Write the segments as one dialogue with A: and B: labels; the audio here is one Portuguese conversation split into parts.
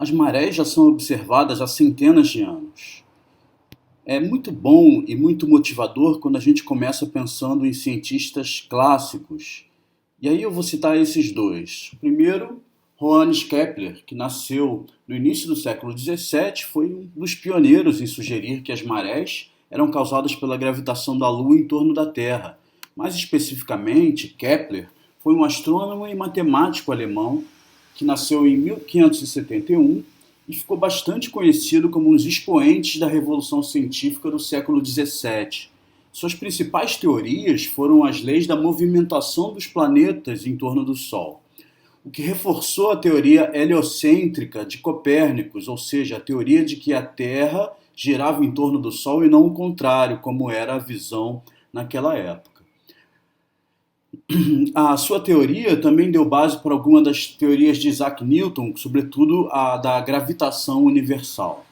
A: As marés já são observadas há centenas de anos. É muito bom e muito motivador quando a gente começa pensando em cientistas clássicos. E aí eu vou citar esses dois. Primeiro, Johannes Kepler, que nasceu no início do século XVII, foi um dos pioneiros em sugerir que as marés eram causadas pela gravitação da Lua em torno da Terra. Mais especificamente, Kepler foi um astrônomo e matemático alemão que nasceu em 1571 e ficou bastante conhecido como um dos expoentes da Revolução Científica do século XVII. Suas principais teorias foram as leis da movimentação dos planetas em torno do Sol, o que reforçou a teoria heliocêntrica de Copérnicos, ou seja, a teoria de que a Terra girava em torno do Sol e não o contrário, como era a visão naquela época. A sua teoria também deu base para algumas das teorias de Isaac Newton, sobretudo a da gravitação universal.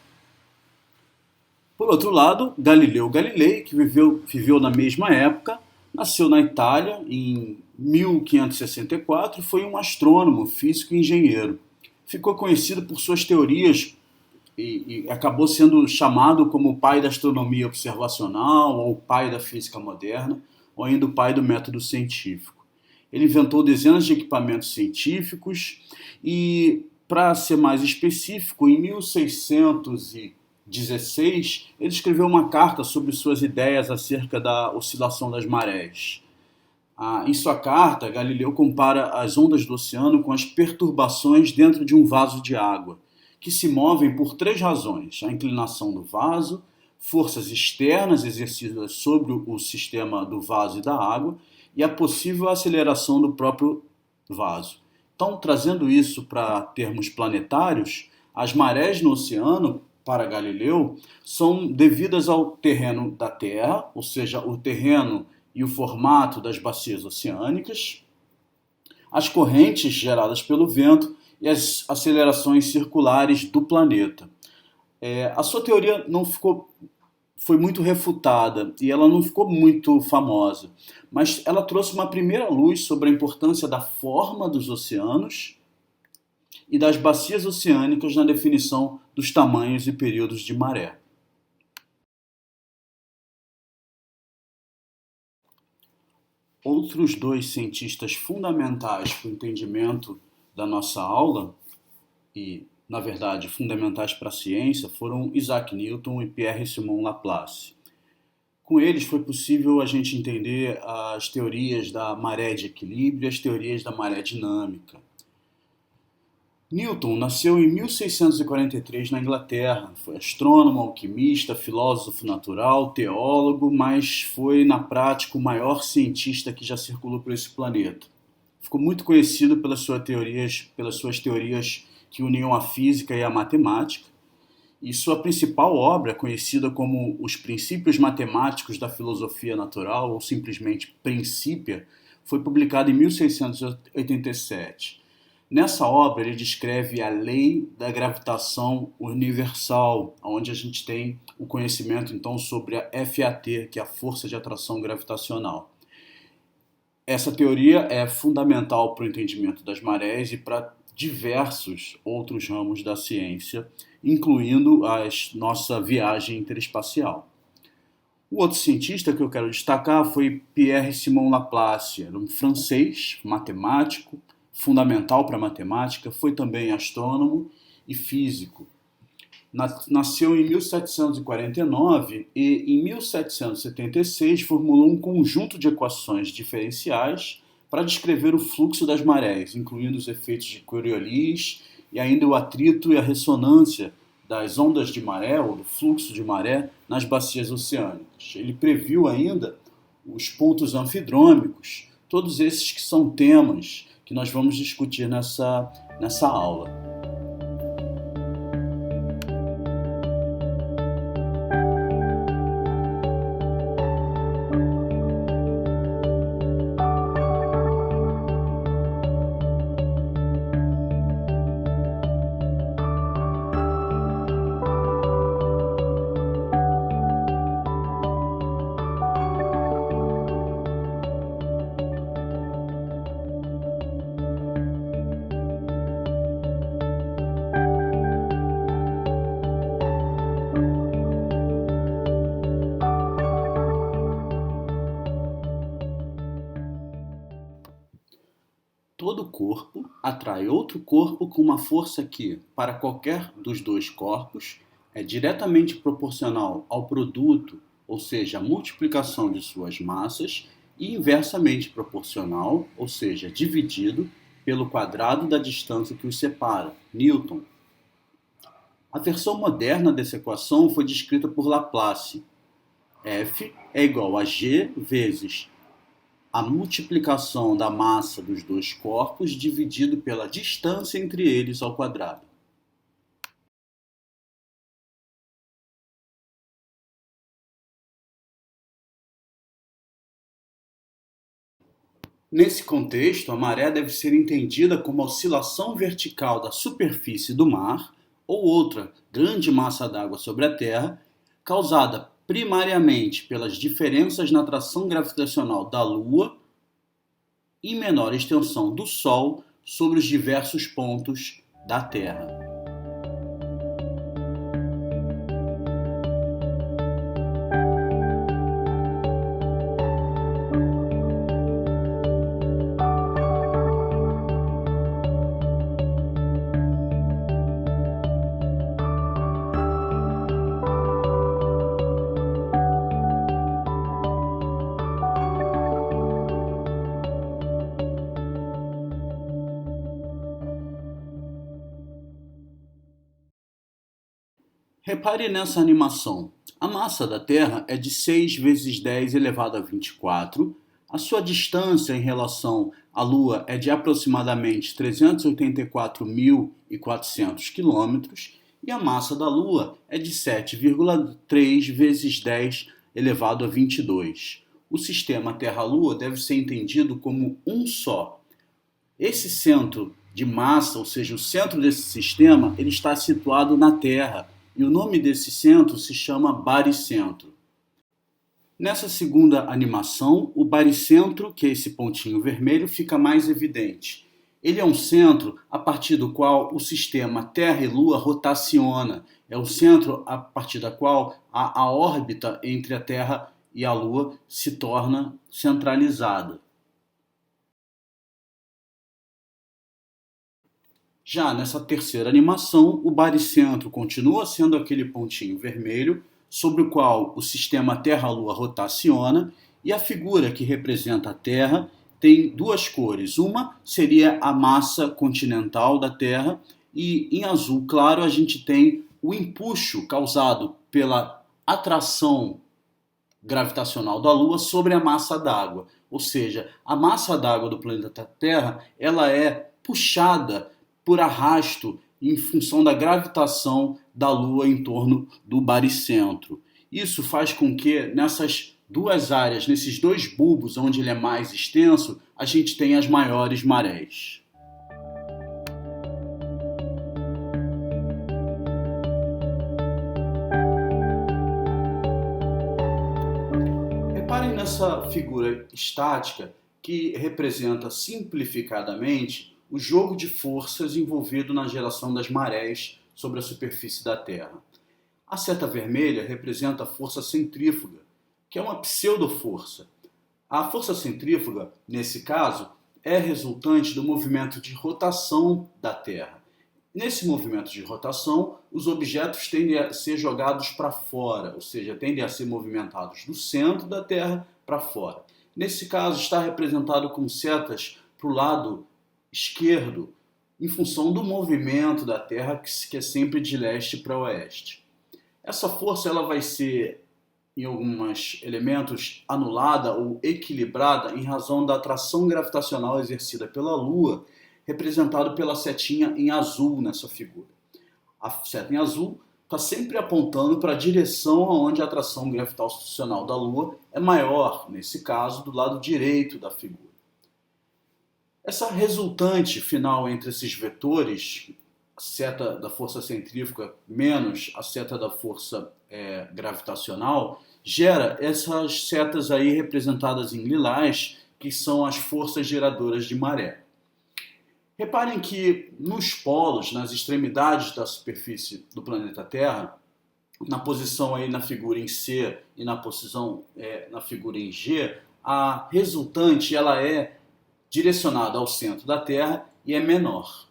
A: Por outro lado, Galileu Galilei, que viveu na mesma época, nasceu na Itália em 1564 e foi um astrônomo, físico e engenheiro. Ficou conhecido por suas teorias e acabou sendo chamado como o pai da astronomia observacional, ou o pai da física moderna, ou ainda o pai do método científico. Ele inventou dezenas de equipamentos científicos e, para ser mais específico, em 1616 ele escreveu uma carta sobre suas ideias acerca da oscilação das marés. Em sua carta, Galileu compara as ondas do oceano com as perturbações dentro de um vaso de água, que se movem por três razões: a inclinação do vaso, forças externas exercidas sobre o sistema do vaso e da água e a possível aceleração do próprio vaso. Então, trazendo isso para termos planetários, as marés no oceano, para Galileu, são devidas ao terreno da Terra, ou seja, o terreno e o formato das bacias oceânicas, as correntes geradas pelo vento e as acelerações circulares do planeta. A sua teoria não foi muito refutada e ela não ficou muito famosa, mas ela trouxe uma primeira luz sobre a importância da forma dos oceanos e das bacias oceânicas na definição dos tamanhos e períodos de maré. Outros dois cientistas fundamentais para o entendimento da nossa aula, e, na verdade, fundamentais para a ciência, foram Isaac Newton e Pierre-Simon Laplace. Com eles foi possível a gente entender as teorias da maré de equilíbrio e as teorias da maré dinâmica. Newton nasceu em 1643 na Inglaterra. Foi astrônomo, alquimista, filósofo natural, teólogo, mas foi, na prática, o maior cientista que já circulou por esse planeta. Ficou muito conhecido pelas suas teorias que uniam a física e a matemática, e sua principal obra, conhecida como Os Princípios Matemáticos da Filosofia Natural, ou simplesmente Principia, foi publicada em 1687. Nessa obra, ele descreve a lei da gravitação universal, onde a gente tem o conhecimento, então, sobre a FAT, que é a força de atração gravitacional. Essa teoria é fundamental para o entendimento das marés e para diversos outros ramos da ciência, incluindo a nossa viagem interespacial. O outro cientista que eu quero destacar foi Pierre-Simon Laplace, era um francês, matemático, fundamental para a matemática, foi também astrônomo e físico. Nasceu em 1749 e em 1776 formulou um conjunto de equações diferenciais para descrever o fluxo das marés, incluindo os efeitos de Coriolis e ainda o atrito e a ressonância das ondas de maré ou do fluxo de maré nas bacias oceânicas. Ele previu ainda os pontos anfidrômicos, todos esses que são temas que nós vamos discutir nessa aula. corpo atrai outro corpo com uma força que, para qualquer dos dois corpos, é diretamente proporcional ao produto, ou seja, a multiplicação de suas massas, e inversamente proporcional, ou seja, dividido pelo quadrado da distância que os separa, Newton. A versão moderna dessa equação foi descrita por Laplace. F é igual a g vezes a multiplicação da massa dos dois corpos dividido pela distância entre eles ao quadrado. Nesse contexto, a maré deve ser entendida como a oscilação vertical da superfície do mar ou outra grande massa d'água sobre a Terra, causada primariamente pelas diferenças na atração gravitacional da Lua e menor extensão do Sol sobre os diversos pontos da Terra. Repare nessa animação. A massa da Terra é de 6 vezes 10 elevado a 24. A sua distância em relação à Lua é de aproximadamente 384.400 quilômetros. E a massa da Lua é de 7,3 vezes 10 elevado a 22. O sistema Terra-Lua deve ser entendido como um só. Esse centro de massa, ou seja, o centro desse sistema, ele está situado na Terra. E o nome desse centro se chama baricentro. Nessa segunda animação, o baricentro, que é esse pontinho vermelho, fica mais evidente. Ele é um centro a partir do qual o sistema Terra e Lua rotaciona. É o centro a partir da qual a órbita entre a Terra e a Lua se torna centralizada. Já nessa terceira animação, o baricentro continua sendo aquele pontinho vermelho sobre o qual o sistema Terra-Lua rotaciona, e a figura que representa a Terra tem duas cores. Uma seria a massa continental da Terra e em azul claro a gente tem o empuxo causado pela atração gravitacional da Lua sobre a massa d'água. Ou seja, a massa d'água do planeta Terra ela é puxada por arrasto em função da gravitação da Lua em torno do baricentro. Isso faz com que nessas duas áreas, nesses dois bulbos onde ele é mais extenso, a gente tenha as maiores marés. Reparem nessa figura estática que representa simplificadamente o jogo de forças envolvido na geração das marés sobre a superfície da Terra. A seta vermelha representa a força centrífuga, que é uma pseudo-força. A força centrífuga, nesse caso, é resultante do movimento de rotação da Terra. Nesse movimento de rotação, os objetos tendem a ser jogados para fora, ou seja, tendem a ser movimentados do centro da Terra para fora. Nesse caso, está representado com setas para o lado esquerdo, em função do movimento da Terra, que é sempre de leste para oeste. Essa força ela vai ser, em alguns elementos, anulada ou equilibrada em razão da atração gravitacional exercida pela Lua, representado pela setinha em azul nessa figura. A seta em azul está sempre apontando para a direção onde a atração gravitacional da Lua é maior, nesse caso, do lado direito da figura. Essa resultante final entre esses vetores, a seta da força centrífuga menos a seta da força gravitacional, gera essas setas aí representadas em lilás, que são as forças geradoras de maré. Reparem que nos polos, nas extremidades da superfície do planeta Terra, na posição aí na figura em C e na posição na figura em G, a resultante ela é direcionado ao centro da Terra e é menor.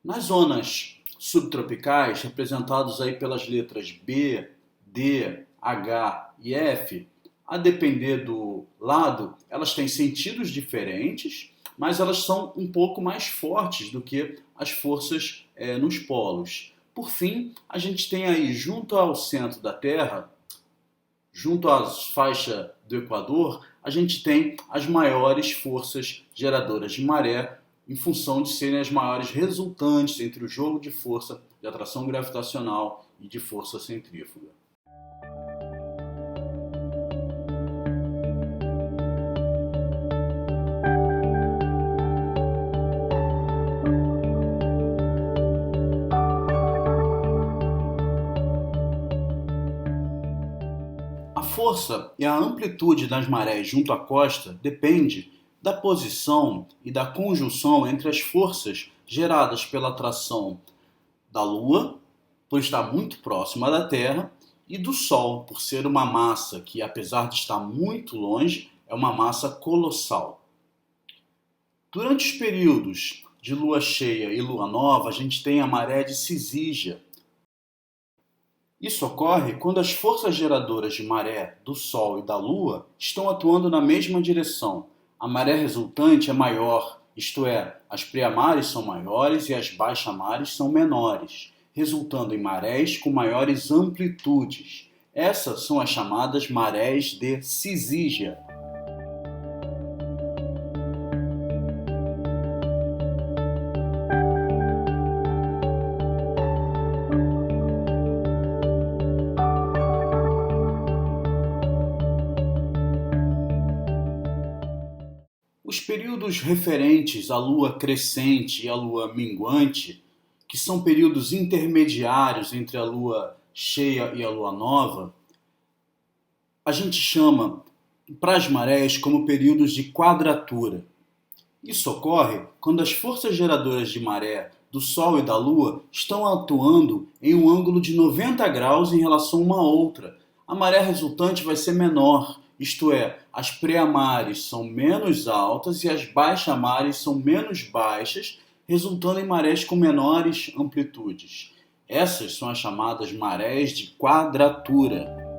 A: Nas zonas subtropicais, representados aí pelas letras B, D, H e F, a depender do lado, elas têm sentidos diferentes, mas elas são um pouco mais fortes do que as forças nos polos. Por fim, a gente tem aí, junto ao centro da Terra, junto às faixas do Equador, a gente tem as maiores forças geradoras de maré, em função de serem as maiores resultantes entre o jogo de força de atração gravitacional e de força centrífuga. A força e a amplitude das marés junto à costa depende da posição e da conjunção entre as forças geradas pela atração da Lua, por estar muito próxima da Terra, e do Sol, por ser uma massa que, apesar de estar muito longe, é uma massa colossal. Durante os períodos de lua cheia e lua nova, a gente tem a maré de cisígia. Isso ocorre quando as forças geradoras de maré do Sol e da Lua estão atuando na mesma direção. A maré resultante é maior, isto é, as preamares são maiores e as baixamares são menores, resultando em marés com maiores amplitudes. Essas são as chamadas marés de cisígia. Os períodos referentes à lua crescente e à lua minguante, que são períodos intermediários entre a lua cheia e a lua nova, a gente chama para as marés como períodos de quadratura. Isso ocorre quando as forças geradoras de maré do Sol e da Lua estão atuando em um ângulo de 90 graus em relação uma à outra. A maré resultante vai ser menor, isto é, as pré-mares são menos altas e as baixamares são menos baixas, resultando em marés com menores amplitudes. Essas são as chamadas marés de quadratura.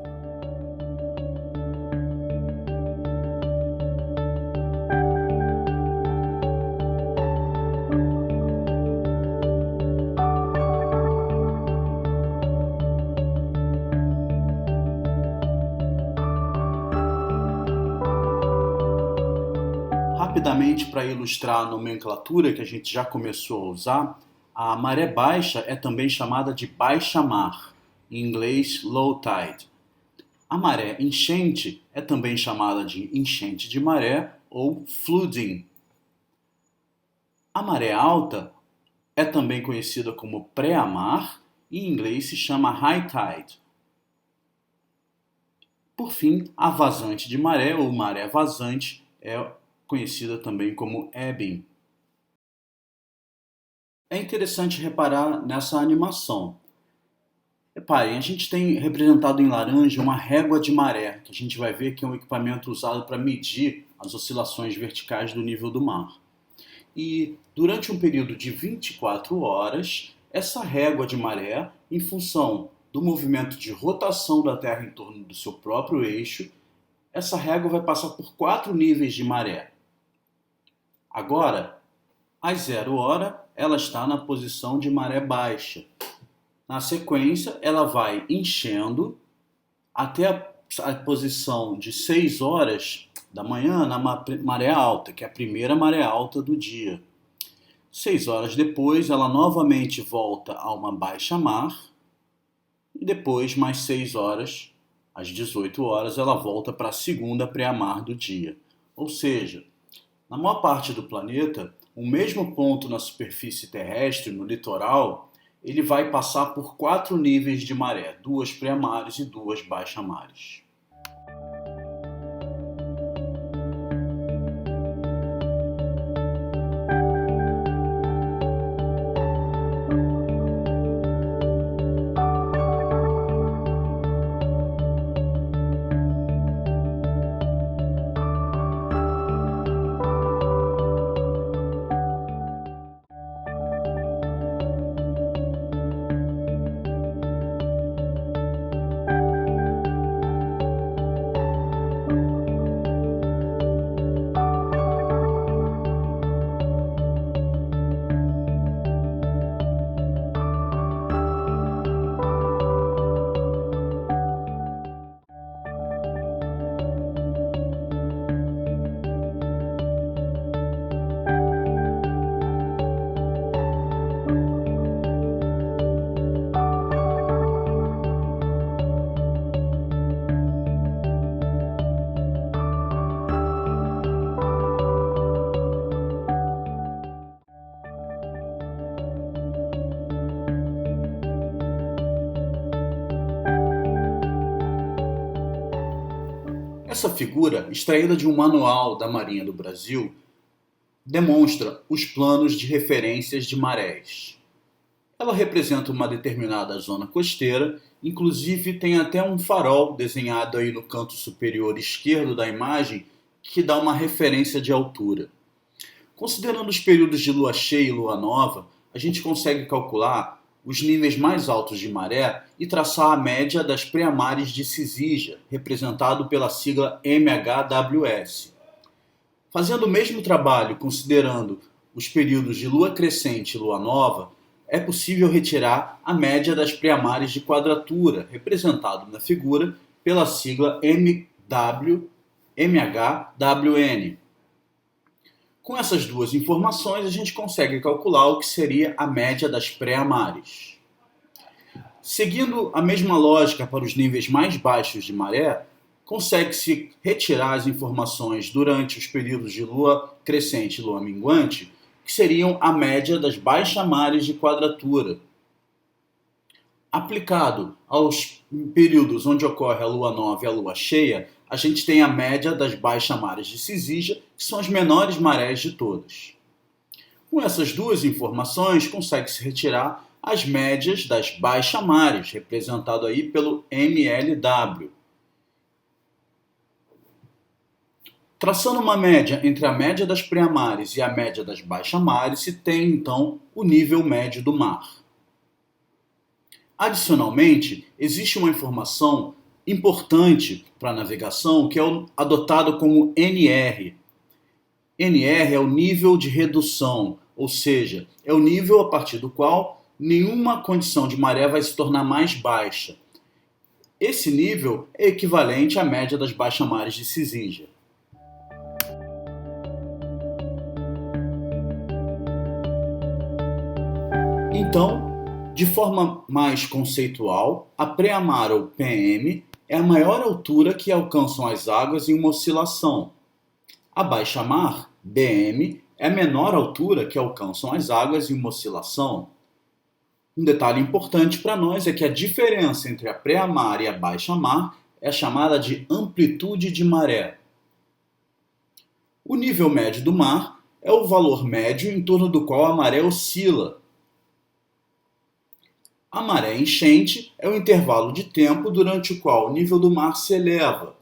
A: Rapidamente, para ilustrar a nomenclatura que a gente já começou a usar, a maré baixa é também chamada de baixa-mar, em inglês low tide. A maré enchente é também chamada de enchente de maré ou flooding. A maré alta é também conhecida como pré-mar e em inglês se chama high tide. Por fim, a vazante de maré ou maré vazante é conhecida também como ebbing. É interessante reparar nessa animação. Reparem, a gente tem representado em laranja uma régua de maré, que a gente vai ver que é um equipamento usado para medir as oscilações verticais do nível do mar. E durante um período de 24 horas, essa régua de maré, em função do movimento de rotação da Terra em torno do seu próprio eixo, essa régua vai passar por 4 níveis de maré. Agora, às 0 hora, ela está na posição de maré baixa. Na sequência, ela vai enchendo até a posição de 6 horas da manhã na maré alta, que é a primeira maré alta do dia. 6 horas depois, ela novamente volta a uma baixa mar e depois, mais 6 horas, às 18 horas, ela volta para a segunda pré-mar do dia. Ou seja, na maior parte do planeta, o mesmo ponto na superfície terrestre, no litoral, ele vai passar por 4 níveis de maré, 2 pré-mares e 2 baixa-mares. Essa figura, extraída de um manual da Marinha do Brasil, demonstra os planos de referências de marés. Ela representa uma determinada zona costeira, inclusive tem até um farol desenhado aí no canto superior esquerdo da imagem que dá uma referência de altura. Considerando os períodos de lua cheia e lua nova, a gente consegue calcular os níveis mais altos de maré e traçar a média das pré-mares de Cisígia, representado pela sigla MHWS. Fazendo o mesmo trabalho, considerando os períodos de lua crescente e lua nova, é possível retirar a média das pré-mares de quadratura, representado na figura pela sigla MHWN. Com essas duas informações, a gente consegue calcular o que seria a média das pré-mares. Seguindo a mesma lógica para os níveis mais baixos de maré, consegue-se retirar as informações durante os períodos de lua crescente e lua minguante, que seriam a média das baixamares de quadratura. Aplicado aos períodos onde ocorre a lua nova e a lua cheia, a gente tem a média das baixamares de Cisígia, que são as menores marés de todas. Com essas duas informações, consegue-se retirar as médias das baixamares, representado aí pelo MLW. Traçando uma média entre a média das pré-mares e a média das baixamares, se tem então o nível médio do mar. Adicionalmente, existe uma informação importante para a navegação que é adotado como NR. NR é o nível de redução, ou seja, é o nível a partir do qual nenhuma condição de maré vai se tornar mais baixa. Esse nível é equivalente à média das baixamares de Cisígia. Então, de forma mais conceitual, a pré-mar ou PM é a maior altura que alcançam as águas em uma oscilação. A baixa-mar, BM, é a menor altura que alcançam as águas em uma oscilação. Um detalhe importante para nós é que a diferença entre a pré-mar e a baixa-mar é chamada de amplitude de maré. O nível médio do mar é o valor médio em torno do qual a maré oscila. A maré enchente é o intervalo de tempo durante o qual o nível do mar se eleva,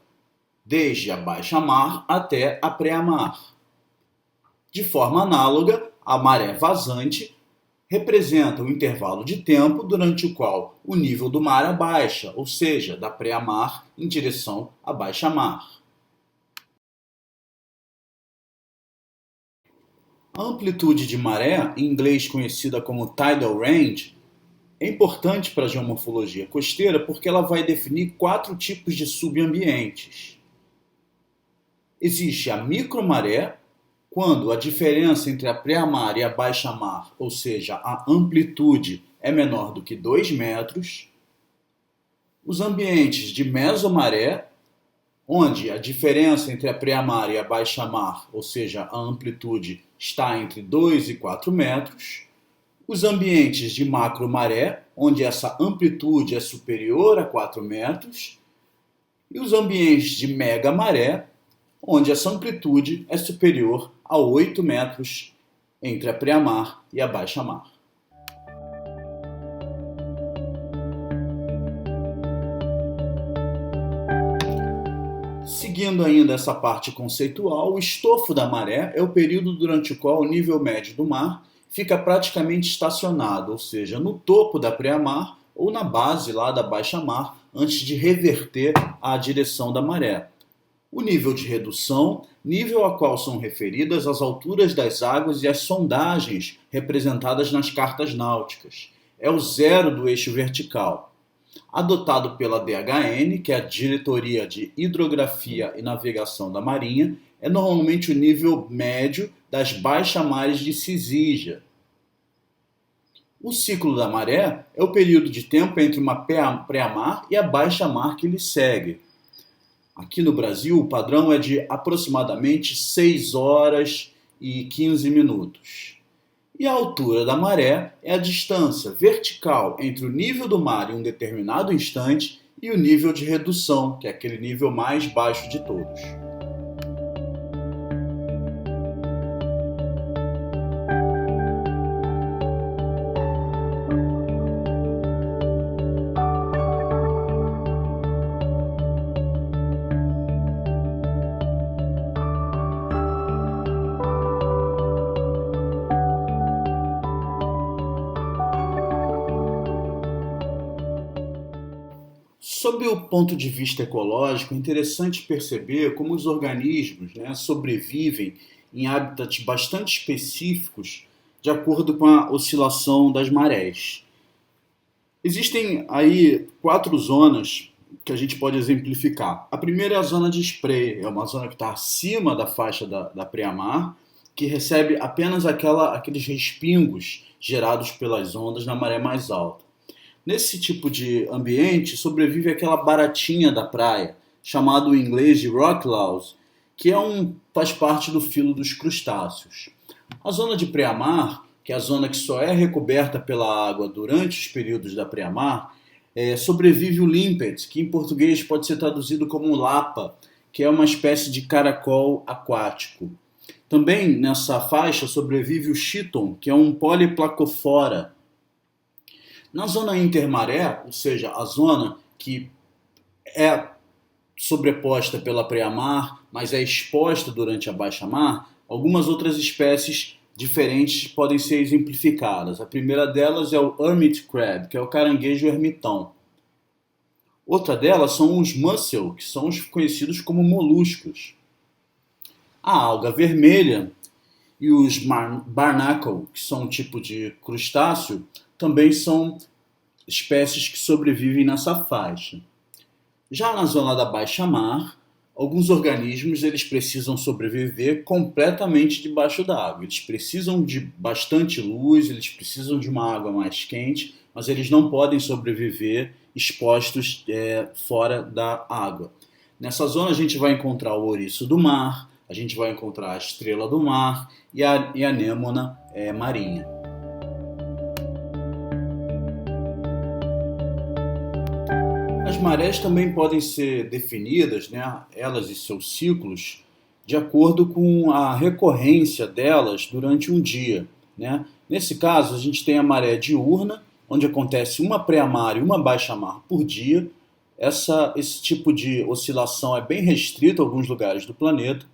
A: desde a baixa-mar até a pré-mar. De forma análoga, a maré vazante representa o intervalo de tempo durante o qual o nível do mar abaixa, ou seja, da pré-mar em direção à baixa-mar. A amplitude de maré, em inglês conhecida como tidal range, é importante para a geomorfologia costeira porque ela vai definir 4 tipos de subambientes. Existe a micromaré, quando a diferença entre a pré-mar e a baixa-mar, ou seja, a amplitude, é menor do que 2 metros. Os ambientes de mesomaré, onde a diferença entre a pré-mar e a baixa-mar, ou seja, a amplitude, está entre 2 e 4 metros. Os ambientes de macromaré, onde essa amplitude é superior a 4 metros, e os ambientes de megamaré, onde essa amplitude é superior a 8 metros entre a pré-mar e a baixa-mar. Seguindo ainda essa parte conceitual, o estofo da maré é o período durante o qual o nível médio do mar fica praticamente estacionado, ou seja, no topo da pré-mar ou na base lá da baixa-mar, antes de reverter a direção da maré. O nível de redução, nível a qual são referidas as alturas das águas e as sondagens representadas nas cartas náuticas. É o zero do eixo vertical. Adotado pela DHN, que é a Diretoria de Hidrografia e Navegação da Marinha, é normalmente o nível médio das baixamares de Cisígia. O ciclo da maré é o período de tempo entre uma pré-mar e a baixa-mar que lhe segue. Aqui no Brasil, o padrão é de aproximadamente 6 horas e 15 minutos. E a altura da maré é a distância vertical entre o nível do mar em um determinado instante e o nível de redução, que é aquele nível mais baixo de todos. Sob o ponto de vista ecológico, é interessante perceber como os organismos, né, sobrevivem em hábitats bastante específicos de acordo com a oscilação das marés. Existem aí 4 zonas que a gente pode exemplificar. A primeira é a zona de spray, é uma zona que está acima da faixa da preamar, que recebe apenas aqueles respingos gerados pelas ondas na maré mais alta. Nesse tipo de ambiente sobrevive aquela baratinha da praia, chamado em inglês de rock louse, que faz parte do filo dos crustáceos. A zona de pré-mar, que é a zona que só é recoberta pela água durante os períodos da pré-mar, sobrevive o limpet, que em português pode ser traduzido como lapa, que é uma espécie de caracol aquático. Também nessa faixa sobrevive o chiton, que é um poliplacofora. Na zona intermaré, ou seja, a zona que é sobreposta pela pré-mar, mas é exposta durante a baixa-mar, algumas outras espécies diferentes podem ser exemplificadas. A primeira delas é o hermit crab, que é o caranguejo ermitão. Outra delas são os mussel, que são os conhecidos como moluscos. A alga vermelha e os barnacle, que são um tipo de crustáceo, também são espécies que sobrevivem nessa faixa. Já na zona da baixa-mar, alguns organismos eles precisam sobreviver completamente debaixo d'água. Eles precisam de bastante luz, eles precisam de uma água mais quente, mas eles não podem sobreviver expostos fora da água. Nessa zona a gente vai encontrar o ouriço do mar, a gente vai encontrar a estrela do mar e a anêmona marinha. As marés também podem ser definidas, né, elas e seus ciclos, de acordo com a recorrência delas durante um dia. Né? Nesse caso, a gente tem a maré diurna, onde acontece uma pré-mar e uma baixa-mar por dia. Esse tipo de oscilação é bem restrito a alguns lugares do planeta.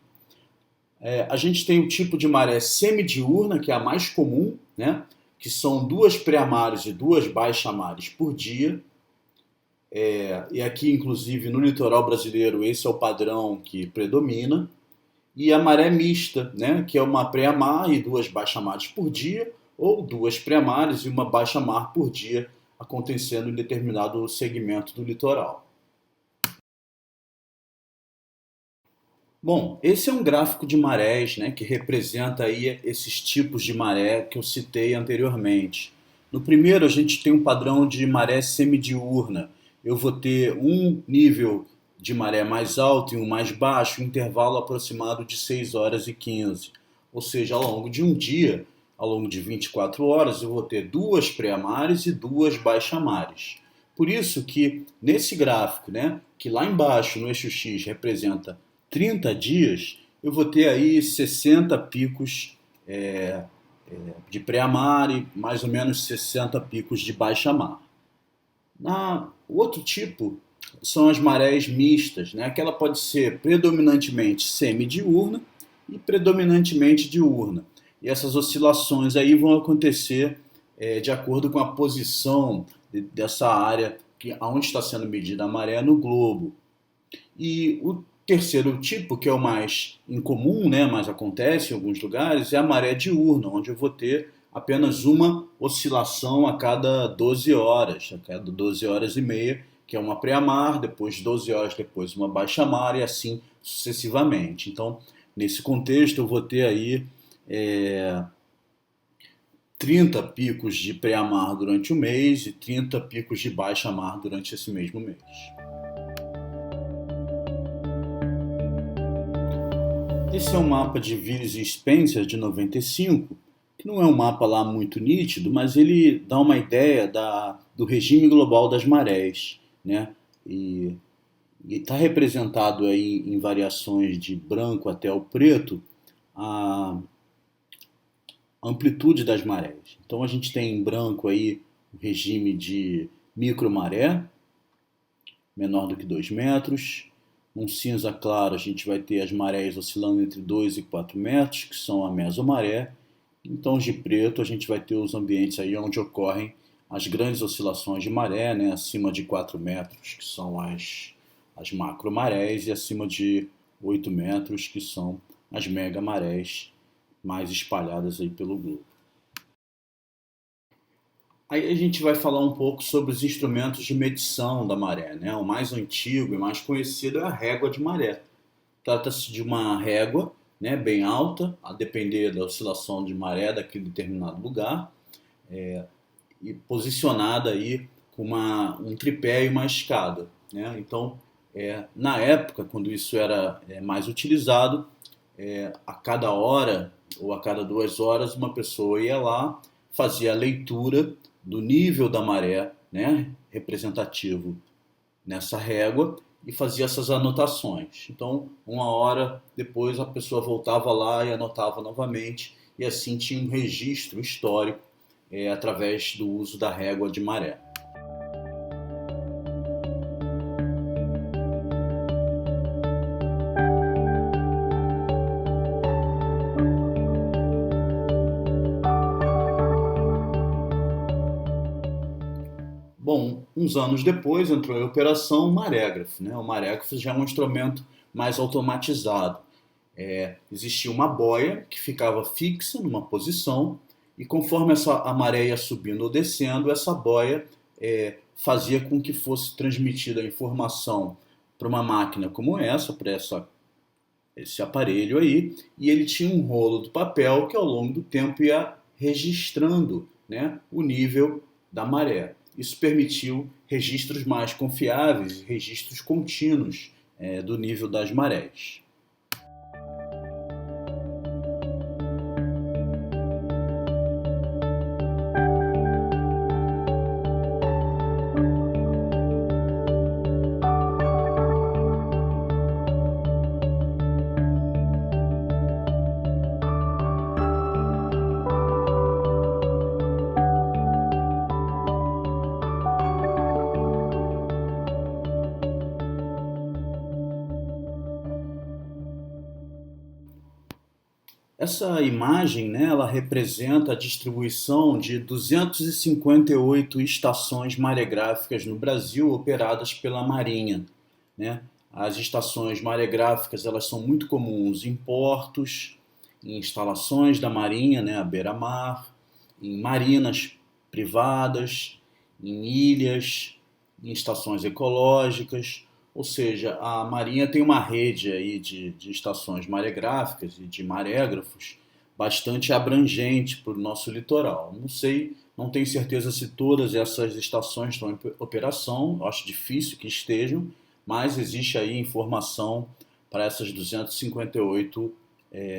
A: A gente tem o tipo de maré semidiurna, que é a mais comum, né? Que são 2 pré-mares e 2 baixa-mares por dia. E aqui, inclusive, no litoral brasileiro, esse é o padrão que predomina. E a maré mista, né? Que é uma pré-mar e 2 baixa-mares por dia, ou 2 pré-mares e uma baixa-mar por dia, acontecendo em determinado segmento do litoral. Bom, esse é um gráfico de marés, né, que representa aí esses tipos de maré que eu citei anteriormente. No primeiro, a gente tem um padrão de maré semidiurna. Eu vou ter um nível de maré mais alto e um mais baixo, um intervalo aproximado de 6 horas e 15. Ou seja, ao longo de um dia, ao longo de 24 horas, eu vou ter 2 pré-mares e 2 baixa-mares. Por isso que nesse gráfico, né, que lá embaixo no eixo X representa 30 dias, eu vou ter aí 60 picos de pré-mar e mais ou menos 60 picos de baixa-mar. O outro tipo são as marés mistas, né? Que ela pode ser predominantemente semidiurna e predominantemente diurna. E essas oscilações aí vão acontecer de acordo com a posição dessa área onde está sendo medida a maré no globo. E o terceiro tipo, que é o mais incomum, né, mas acontece em alguns lugares, é a maré diurna, onde eu vou ter apenas uma oscilação a cada 12 horas, a cada 12 horas e meia, que é uma pré-mar, depois 12 horas depois uma baixa-mar e assim sucessivamente. Então, nesse contexto, eu vou ter aí 30 picos de pré-mar durante o mês e 30 picos de baixa-mar durante esse mesmo mês. Esse é um mapa de Viles e Spencer de 95, que não é um mapa lá muito nítido, mas ele dá uma ideia do regime global das marés. Né? E está representado aí em variações de branco até o preto a amplitude das marés. Então a gente tem em branco aí o regime de micromaré, menor do que 2 metros. Um cinza claro a gente vai ter as marés oscilando entre 2 e 4 metros, que são a mesomaré. Em tons de preto a gente vai ter os ambientes aí onde ocorrem as grandes oscilações de maré, né, acima de 4 metros, que são as macromarés, e acima de 8 metros, que são as megamarés mais espalhadas aí pelo globo. Aí a gente vai falar um pouco sobre os instrumentos de medição da maré, né? O mais antigo e mais conhecido é a régua de maré. Trata-se de uma régua, né, bem alta, a depender da oscilação de maré daquele determinado lugar, e posicionada aí com um tripé e uma escada, né? Então, na época, quando isso era mais utilizado, a cada hora ou a cada 2 horas uma pessoa ia lá, fazia a leitura do nível da maré, né, representativo nessa régua, e fazia essas anotações. Então, 1 hora depois a pessoa voltava lá e anotava novamente, e assim tinha um registro histórico através do uso da régua de maré. Bom, uns anos depois entrou em operação o marégrafo, né? O marégrafo já é um instrumento mais automatizado. Existia uma boia que ficava fixa numa posição, e conforme a maré ia subindo ou descendo, essa boia fazia com que fosse transmitida a informação para uma máquina como essa, para esse aparelho aí, e ele tinha um rolo do papel que ao longo do tempo ia registrando, né, o nível da maré. Isso permitiu registros mais confiáveis, registros contínuos do nível das marés. Essa imagem, né, ela representa a distribuição de 258 estações maregráficas no Brasil operadas pela Marinha, né? As estações maregráficas, elas são muito comuns em portos, em instalações da Marinha, né, à beira-mar, em marinas privadas, em ilhas, em estações ecológicas. Ou seja, a Marinha tem uma rede aí de estações maregráficas e de marégrafos bastante abrangente para o nosso litoral. Não sei, não tenho certeza se todas essas estações estão em operação, acho difícil que estejam, mas existe aí informação para essas 258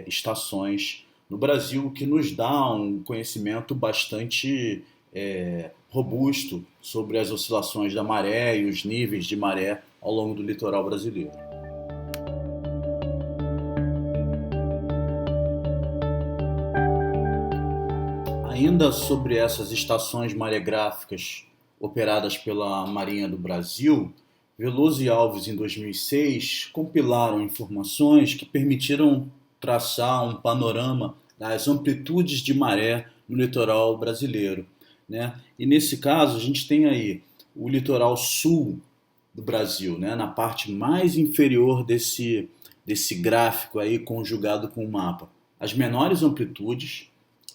A: estações no Brasil, o que nos dá um conhecimento bastante robusto sobre as oscilações da maré e os níveis de maré ao longo do litoral brasileiro. Ainda sobre essas estações maregráficas operadas pela Marinha do Brasil, Veloso e Alves, em 2006, compilaram informações que permitiram traçar um panorama das amplitudes de maré no litoral brasileiro, né? E nesse caso, a gente tem aí o litoral sul do Brasil, né? Na parte mais inferior desse gráfico aí conjugado com o mapa. As menores amplitudes,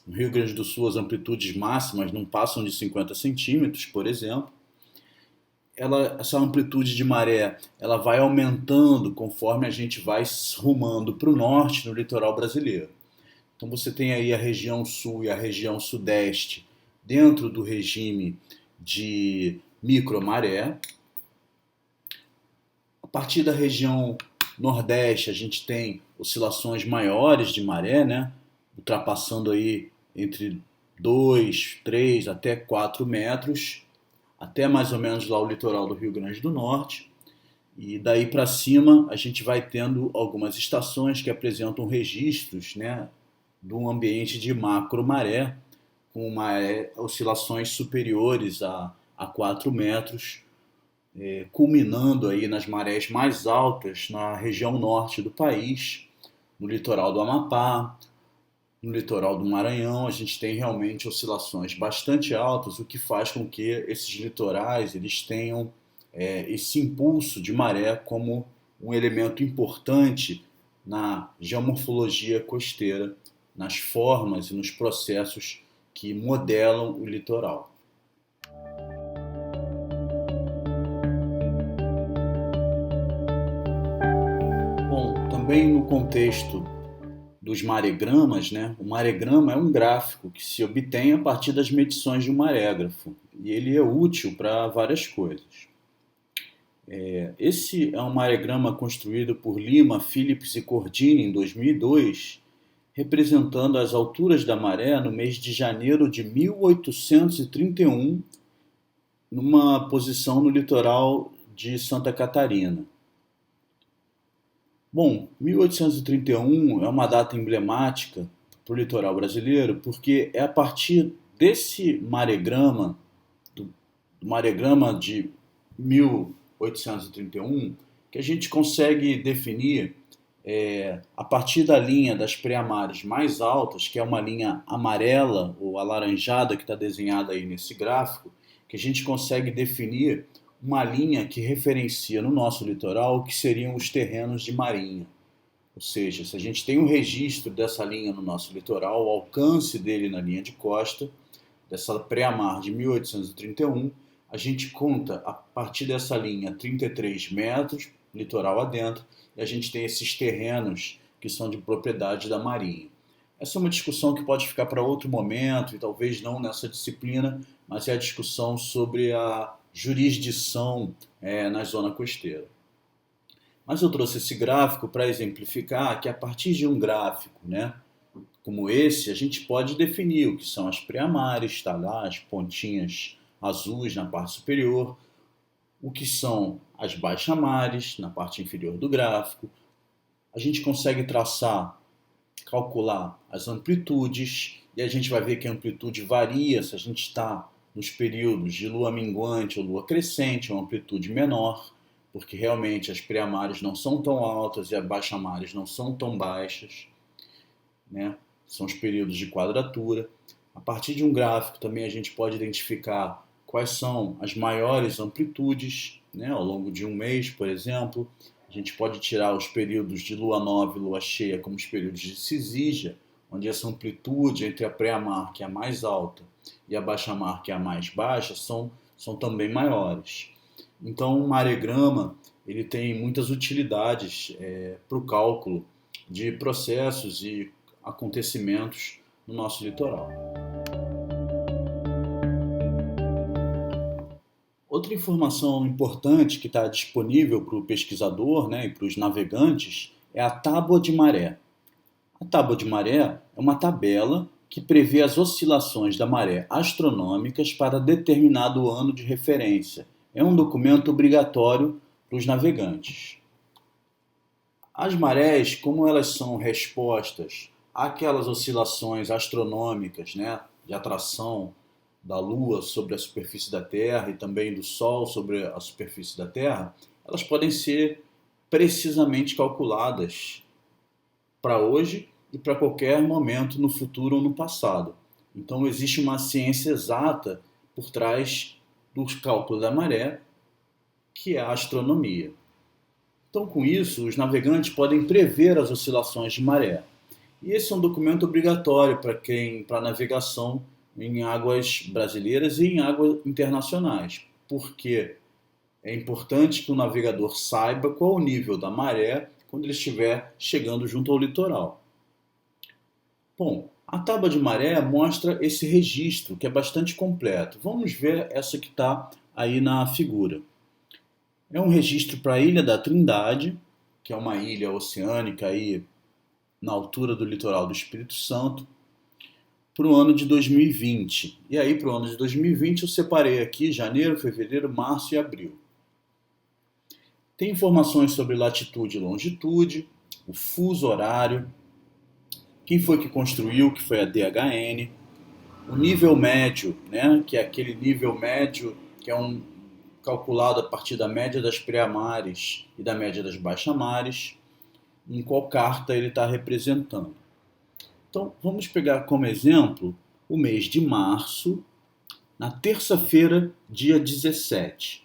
A: no Rio Grande do Sul as amplitudes máximas não passam de 50 centímetros, por exemplo. Essa amplitude de maré ela vai aumentando conforme a gente vai rumando para o norte no litoral brasileiro. Então você tem aí a região sul e a região sudeste dentro do regime de micromaré. A partir da região nordeste a gente tem oscilações maiores de maré, né? Ultrapassando aí entre 2, 3 até 4 metros. até mais ou menos lá o litoral do Rio Grande do Norte. E daí para cima a gente vai tendo algumas estações que apresentam registros, né, de um ambiente de macro maré, com oscilações superiores a 4 metros, culminando aí nas marés mais altas na região norte do país, no litoral do Amapá, no litoral do Maranhão. A gente tem realmente oscilações bastante altas, o que faz com que esses litorais eles tenham esse impulso de maré como um elemento importante na geomorfologia costeira, nas formas e nos processos que modelam o litoral. Bom, também no contexto dos maregramas, né? O maregrama é um gráfico que se obtém a partir das medições de um marégrafo e ele é útil para várias coisas. Esse é um maregrama construído por Lima, Phillips e Cordini em 2002, representando as alturas da maré no mês de janeiro de 1831, numa posição no litoral de Santa Catarina. Bom, 1831 é uma data emblemática para o litoral brasileiro, porque é a partir desse maregrama, do maregrama de 1831, que a gente consegue definir, a partir da linha das pré-amares mais altas, que é uma linha amarela ou alaranjada que está desenhada aí nesse gráfico, que a gente consegue definir uma linha que referencia no nosso litoral o que seriam os terrenos de marinha. Ou seja, se a gente tem um registro dessa linha no nosso litoral, o alcance dele na linha de costa, dessa pré-amar de 1831, a gente conta a partir dessa linha 33 metros, litoral adentro, e a gente tem esses terrenos que são de propriedade da Marinha. Essa é uma discussão que pode ficar para outro momento, e talvez não nessa disciplina, mas é a discussão sobre a jurisdição na zona costeira. Mas eu trouxe esse gráfico para exemplificar que a partir de um gráfico, né, como esse, a gente pode definir o que são as pré-amares, está lá as pontinhas azuis na parte superior, o que são as baixamares na parte inferior do gráfico. A gente consegue traçar, calcular as amplitudes, e a gente vai ver que a amplitude varia se a gente está nos períodos de lua minguante ou lua crescente, uma amplitude menor, porque realmente as pré-amares não são tão altas e as baixamares não são tão baixas, né? São os períodos de quadratura. A partir de um gráfico também a gente pode identificar quais são as maiores amplitudes, né? Ao longo de um mês, por exemplo. A gente pode tirar os períodos de lua nova e lua cheia como os períodos de cisígia, onde essa amplitude entre a pré-amar, que é a mais alta, e a baixa-mar, que é a mais baixa, são também maiores. Então, o maregrama ele tem muitas utilidades para o cálculo de processos e acontecimentos no nosso litoral. Outra informação importante que está disponível para o pesquisador, né, e para os navegantes é a tábua de maré. A tábua de maré é uma tabela que prevê as oscilações da maré astronômicas para determinado ano de referência. É um documento obrigatório para os navegantes. As marés, como elas são respostas àquelas oscilações astronômicas, né, de atração da Lua sobre a superfície da Terra e também do Sol sobre a superfície da Terra, elas podem ser precisamente calculadas para hoje e para qualquer momento no futuro ou no passado. Então existe uma ciência exata por trás dos cálculos da maré, que é a astronomia. Então, com isso, os navegantes podem prever as oscilações de maré. E esse é um documento obrigatório para navegação em águas brasileiras e em águas internacionais, porque é importante que o navegador saiba qual o nível da maré quando ele estiver chegando junto ao litoral. Bom, a tábua de maré mostra esse registro, que é bastante completo. Vamos ver essa que está aí na figura. É um registro para a Ilha da Trindade, que é uma ilha oceânica aí na altura do litoral do Espírito Santo. para o ano de 2020. E aí, para o ano de 2020, eu separei aqui janeiro, fevereiro, março e abril. Tem informações sobre latitude e longitude, o fuso horário, quem foi que construiu, que foi a DHN, o nível médio, né, que é aquele nível médio que é calculado a partir da média das pré-mares e da média das baixamares, em qual carta ele está representando. Então, vamos pegar como exemplo o mês de março, na terça-feira, dia 17.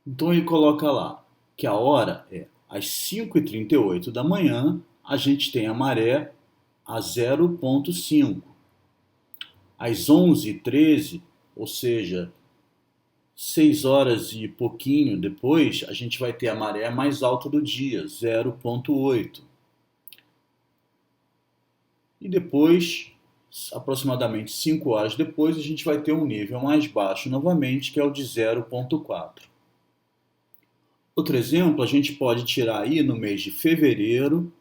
A: Então, ele coloca lá que a hora é às 5h38 da manhã, a gente tem a maré a 0,5. Às 11h13, ou seja, 6 horas e pouquinho depois, a gente vai ter a maré mais alta do dia, 0,8. E depois, aproximadamente 5 horas depois, a gente vai ter um nível mais baixo novamente, que é o de 0,4. Outro exemplo, a gente pode tirar aí no mês de fevereiro,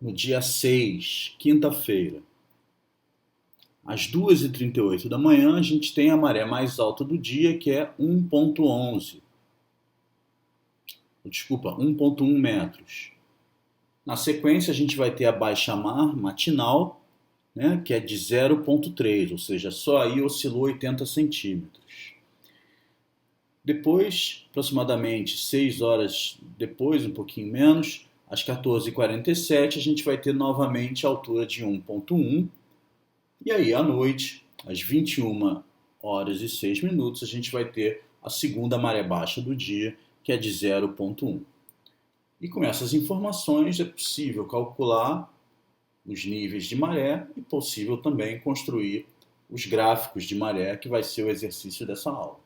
A: no dia 6, quinta-feira. Às 2h38 da manhã, a gente tem a maré mais alta do dia, que é 1,11. Desculpa, 1,1 metros. Na sequência, a gente vai ter a baixa-mar matinal, né, que é de 0,3, ou seja, só aí oscilou 80 centímetros. Depois, aproximadamente 6 horas depois, um pouquinho menos, às 14h47, a gente vai ter novamente a altura de 1,1. E aí, à noite, às 21h06, a gente vai ter a segunda maré baixa do dia, que é de 0,1. E com essas informações é possível calcular os níveis de maré e possível também construir os gráficos de maré, que vai ser o exercício dessa aula.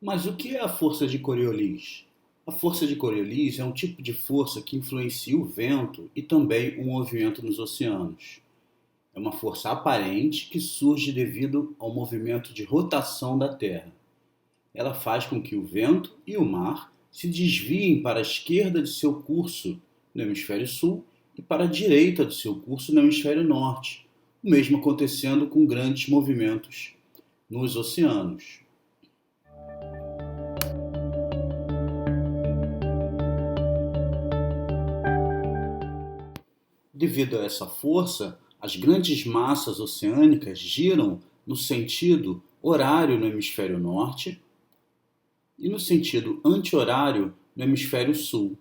A: Mas o que é a força de Coriolis? A força de Coriolis é um tipo de força que influencia o vento e também o movimento nos oceanos. É uma força aparente que surge devido ao movimento de rotação da Terra. Ela faz com que o vento e o mar se desviem para a esquerda de seu curso no hemisfério sul e para a direita de seu curso no hemisfério norte, o mesmo acontecendo com grandes movimentos nos oceanos. Devido a essa força, as grandes massas oceânicas giram no sentido horário no hemisfério norte e no sentido anti-horário no hemisfério sul.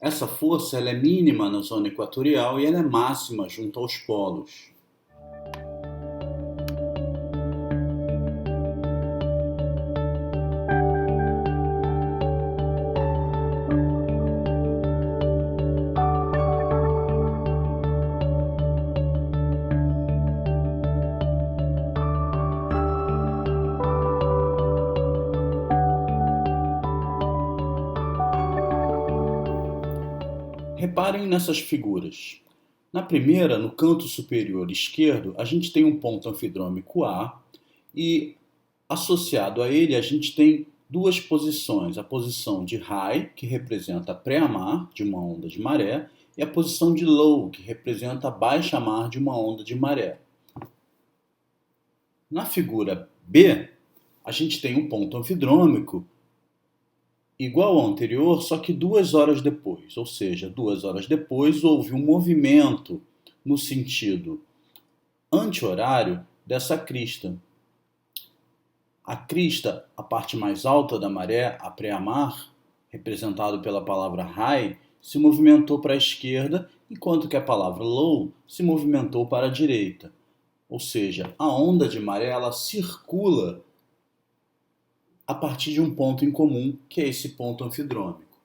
A: Essa força ela é mínima na zona equatorial e ela é máxima junto aos polos. Reparem nessas figuras. Na primeira, no canto superior esquerdo, a gente tem um ponto anfidrômico A e associado a ele a gente tem duas posições. A posição de high, que representa a pré-mar de uma onda de maré, e a posição de low, que representa a baixa-mar de uma onda de maré. Na figura B, a gente tem um ponto anfidrômico igual ao anterior, só que 2 horas depois. Ou seja, 2 horas depois houve um movimento no sentido anti-horário dessa crista. A crista, a parte mais alta da maré, a pré-mar, representado pela palavra high, se movimentou para a esquerda, enquanto que a palavra low se movimentou para a direita. Ou seja, a onda de maré ela circula a partir de um ponto em comum, que é esse ponto anfidrômico.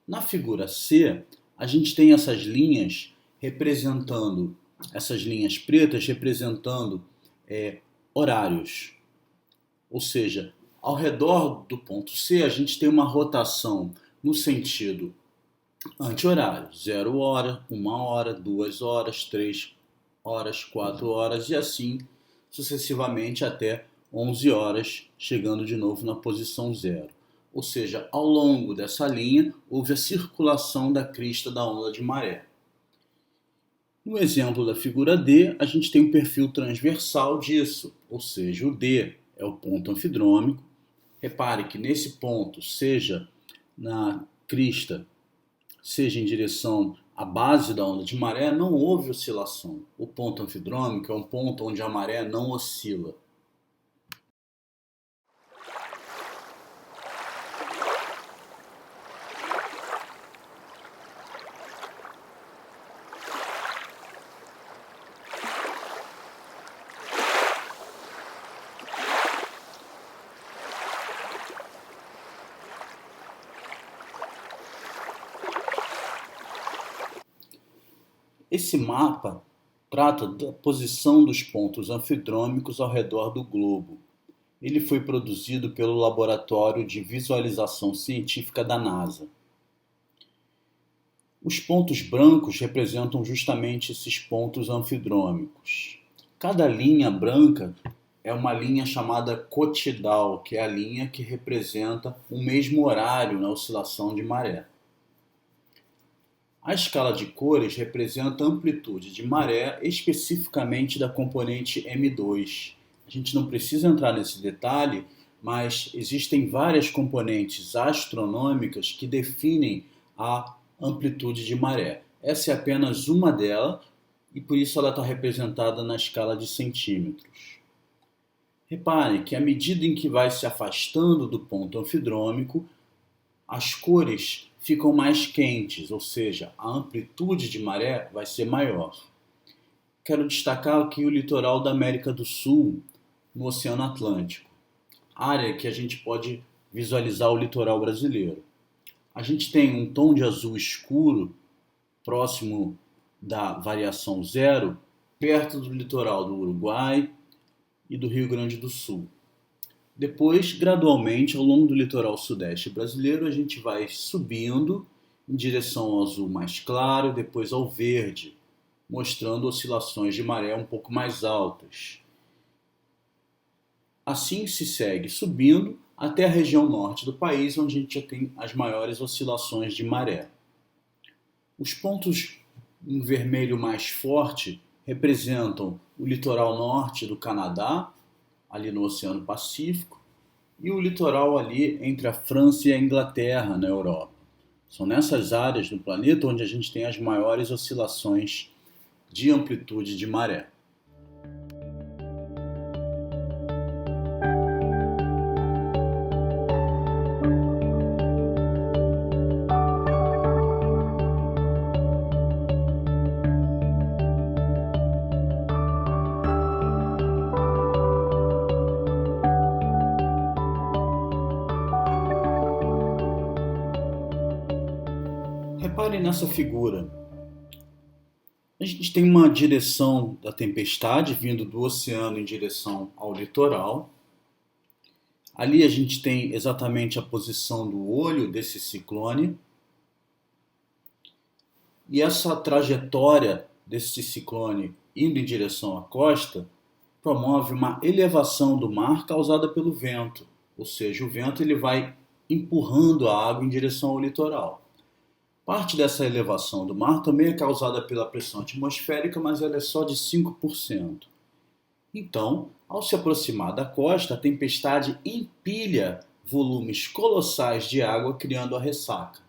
A: Na figura C, a gente tem essas linhas representando, essas linhas pretas representando horários. Ou seja, ao redor do ponto C, a gente tem uma rotação no sentido anti-horário. 0 hora, 1 hora, 2 horas, 3 horas, 4 horas e assim sucessivamente até 11 horas, chegando de novo na posição 0. Ou seja, ao longo dessa linha, houve a circulação da crista da onda de maré. No exemplo da figura D, a gente tem um perfil transversal disso, ou seja, o D é o ponto anfidrômico. Repare que nesse ponto, seja na crista, seja em direção à base da onda de maré, não houve oscilação. O ponto anfidrômico é um ponto onde a maré não oscila. Esse mapa trata da posição dos pontos anfidrômicos ao redor do globo. Ele foi produzido pelo Laboratório de Visualização Científica da NASA. Os pontos brancos representam justamente esses pontos anfidrômicos. Cada linha branca é uma linha chamada cotidal, que é a linha que representa o mesmo horário na oscilação de maré. A escala de cores representa a amplitude de maré especificamente da componente M2. A gente não precisa entrar nesse detalhe, mas existem várias componentes astronômicas que definem a amplitude de maré. Essa é apenas uma delas e por isso ela está representada na escala de centímetros. Reparem que à medida em que vai se afastando do ponto anfidrômico, as cores ficam mais quentes, ou seja, a amplitude de maré vai ser maior. Quero destacar aqui o litoral da América do Sul, no Oceano Atlântico, área que a gente pode visualizar o litoral brasileiro. A gente tem um tom de azul escuro, próximo da variação zero, perto do litoral do Uruguai e do Rio Grande do Sul. Depois, gradualmente, ao longo do litoral sudeste brasileiro, a gente vai subindo em direção ao azul mais claro, depois ao verde, mostrando oscilações de maré um pouco mais altas. Assim se segue subindo até a região norte do país, onde a gente já tem as maiores oscilações de maré. Os pontos em vermelho mais forte representam o litoral norte do Canadá, ali no Oceano Pacífico, e o litoral ali entre a França e a Inglaterra, na Europa. São nessas áreas do planeta onde a gente tem as maiores oscilações de amplitude de maré. Reparem nessa figura. A gente tem uma direção da tempestade vindo do oceano em direção ao litoral. Ali a gente tem exatamente a posição do olho desse ciclone. E essa trajetória desse ciclone indo em direção à costa promove uma elevação do mar causada pelo vento. Ou seja, o vento ele vai empurrando a água em direção ao litoral. Parte dessa elevação do mar também é causada pela pressão atmosférica, mas ela é só de 5%. Então, ao se aproximar da costa, a tempestade empilha volumes colossais de água, criando a ressaca.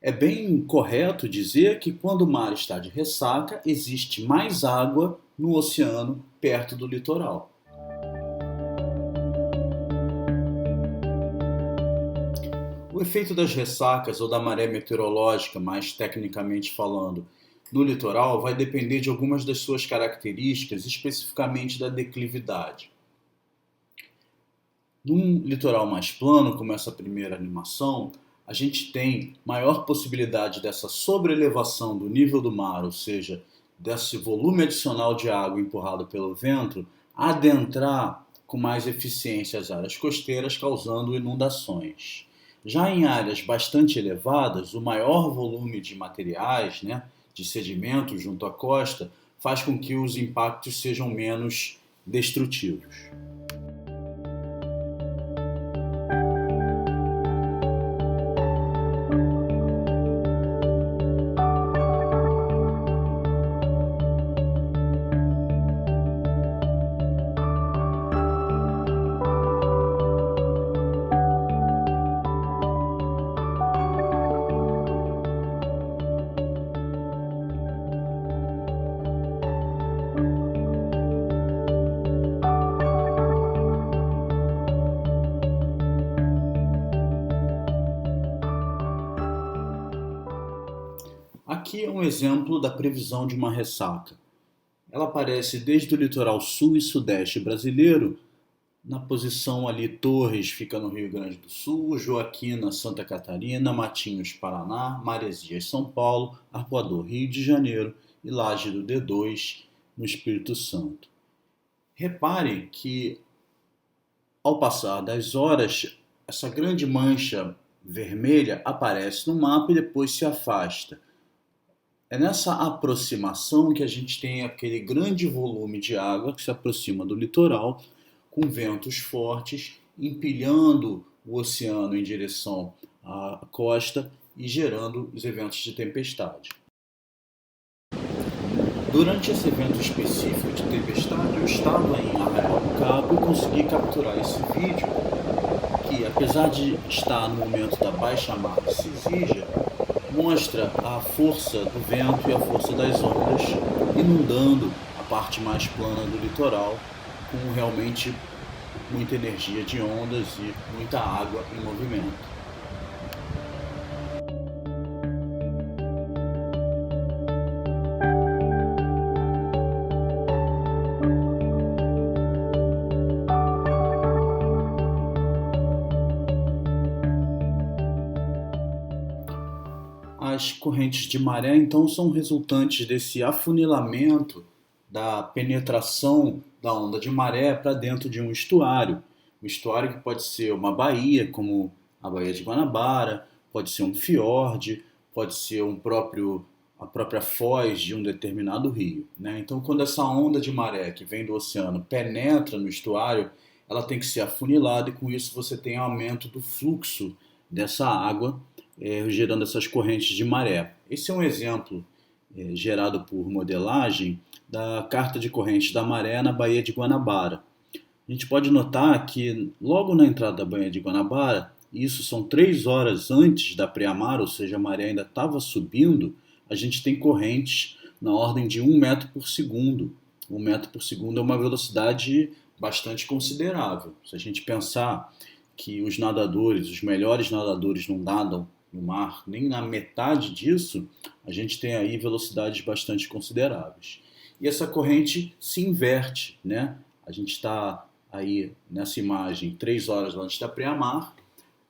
A: É bem correto dizer que quando o mar está de ressaca, existe mais água no oceano perto do litoral. O efeito das ressacas ou da maré meteorológica, mais tecnicamente falando, no litoral vai depender de algumas das suas características, especificamente da declividade. Num litoral mais plano, como essa primeira animação, a gente tem maior possibilidade dessa sobrelevação do nível do mar, ou seja, desse volume adicional de água empurrado pelo vento, adentrar com mais eficiência as áreas costeiras, causando inundações. Já em áreas bastante elevadas, o maior volume de materiais, de sedimentos junto à costa, faz com que os impactos sejam menos destrutivos. Aqui é um exemplo da previsão de uma ressaca. Ela aparece desde o litoral sul e sudeste brasileiro, na posição ali Torres fica no Rio Grande do Sul, Joaquina, Santa Catarina, Matinhos, Paraná, Maresias, São Paulo, Arpoador, Rio de Janeiro e Laje do D2, no Espírito Santo. Reparem que, ao passar das horas, essa grande mancha vermelha aparece no mapa e depois se afasta. É nessa aproximação que a gente tem aquele grande volume de água que se aproxima do litoral, com ventos fortes, empilhando o oceano em direção à costa e gerando os eventos de tempestade. Durante esse evento específico de tempestade, eu estava em Arraial do Cabo e consegui capturar esse vídeo que, apesar de estar no momento da baixa mar que se exige, mostra a força do vento e a força das ondas inundando a parte mais plana do litoral, com realmente muita energia de ondas e muita água em movimento. As correntes de maré, então, são resultantes desse afunilamento da penetração da onda de maré para dentro de um estuário. Um estuário que pode ser uma baía, como a Baía de Guanabara, pode ser um fiord, pode ser a própria foz de um determinado rio. Então, quando essa onda de maré que vem do oceano penetra no estuário, ela tem que ser afunilada e com isso você tem aumento do fluxo dessa água, gerando essas correntes de maré. Esse é um exemplo gerado por modelagem da carta de correntes da maré na Baía de Guanabara. A gente pode notar que logo na entrada da Baía de Guanabara, isso são 3 horas antes da pré-mar, ou seja, a maré ainda estava subindo, a gente tem correntes na ordem de 1 metro por segundo. 1 metro por segundo é uma velocidade bastante considerável. Se a gente pensar que os nadadores, os melhores nadadores não nadam no mar nem na metade disso, a gente tem aí velocidades bastante consideráveis. E essa corrente se inverte, A gente está aí nessa imagem 3 horas antes da pré-mar,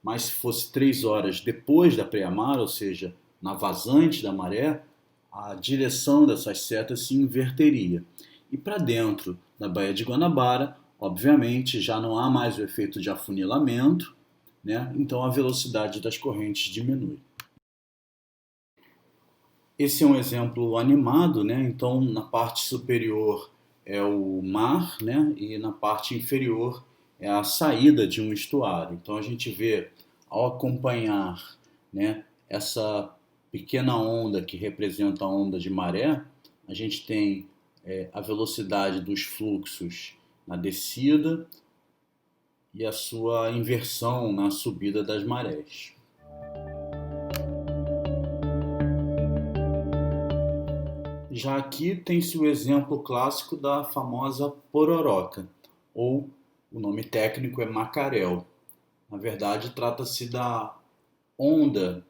A: mas se fosse 3 horas depois da pré-mar, ou seja, na vazante da maré, a direção dessas setas se inverteria. E para dentro da Baía de Guanabara, obviamente, já não há mais o efeito de afunilamento, então a velocidade das correntes diminui. Esse é um exemplo animado, então na parte superior é o mar, e na parte inferior é a saída de um estuário. Então a gente vê, ao acompanhar essa pequena onda que representa a onda de maré, a gente tem a velocidade dos fluxos na descida, e a sua inversão na subida das marés. Já aqui tem-se o exemplo clássico da famosa pororoca, ou o nome técnico é macaréu. Na verdade, trata-se da onda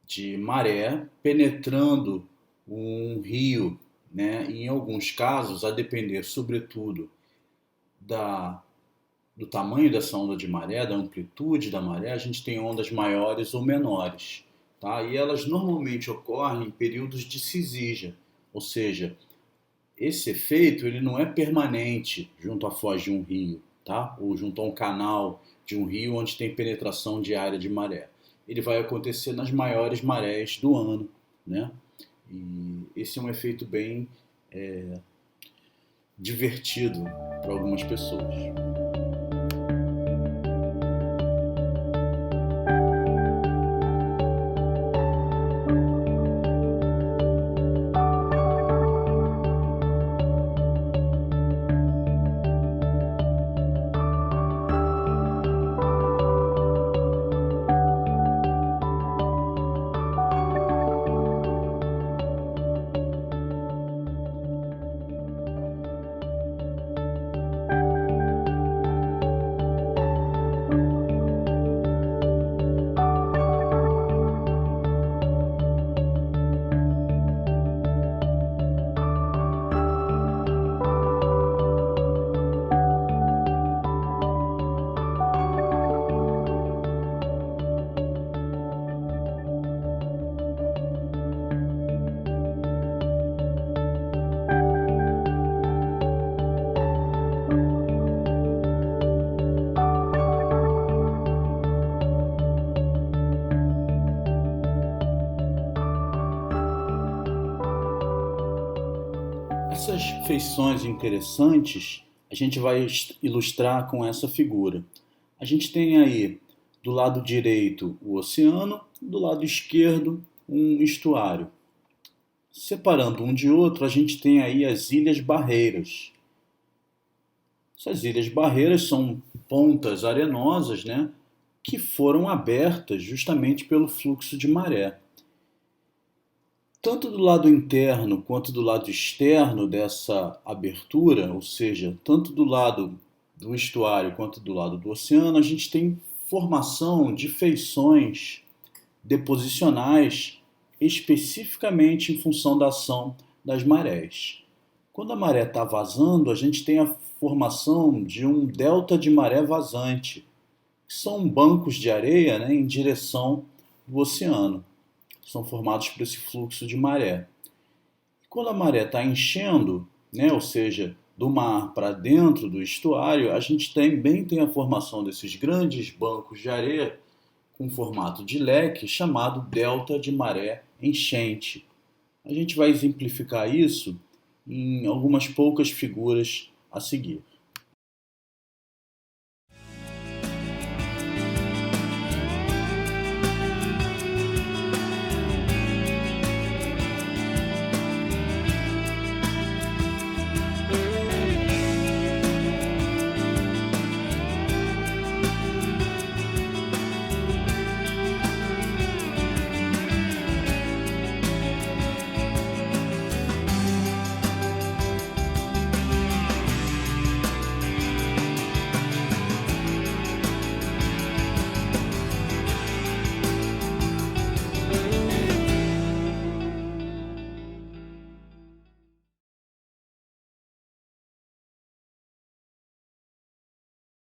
A: de maré penetrando um rio, né? Em alguns casos, a depender sobretudo da, do tamanho dessa onda de maré, da amplitude da maré, a gente tem ondas maiores ou menores, tá? E elas normalmente ocorrem em períodos de cisígia, ou seja, esse efeito ele não é permanente junto à foz de um rio, tá? Ou junto a um canal de um rio onde tem penetração diária de maré. Ele vai acontecer nas maiores marés do ano, né? E esse é um efeito bem divertido para algumas pessoas. Essas feições interessantes a gente vai ilustrar com essa figura. A gente tem aí do lado direito o oceano, do lado esquerdo um estuário. Separando um de outro, a gente tem aí as Ilhas Barreiras. Essas Ilhas Barreiras são pontas arenosas, né, que foram abertas justamente pelo fluxo de maré. Tanto do lado interno quanto do lado externo dessa abertura, ou seja, tanto do lado do estuário quanto do lado do oceano, a gente tem formação de feições deposicionais especificamente em função da ação das marés. Quando a maré está vazando, a gente tem a formação de um delta de maré vazante, que são bancos de areia, né, em direção do oceano. São formados por esse fluxo de maré. Quando a maré está enchendo, né, ou seja, do mar para dentro do estuário, a gente também tem a formação desses grandes bancos de areia com formato de leque, chamado delta de maré enchente. A gente vai exemplificar isso em algumas poucas figuras a seguir.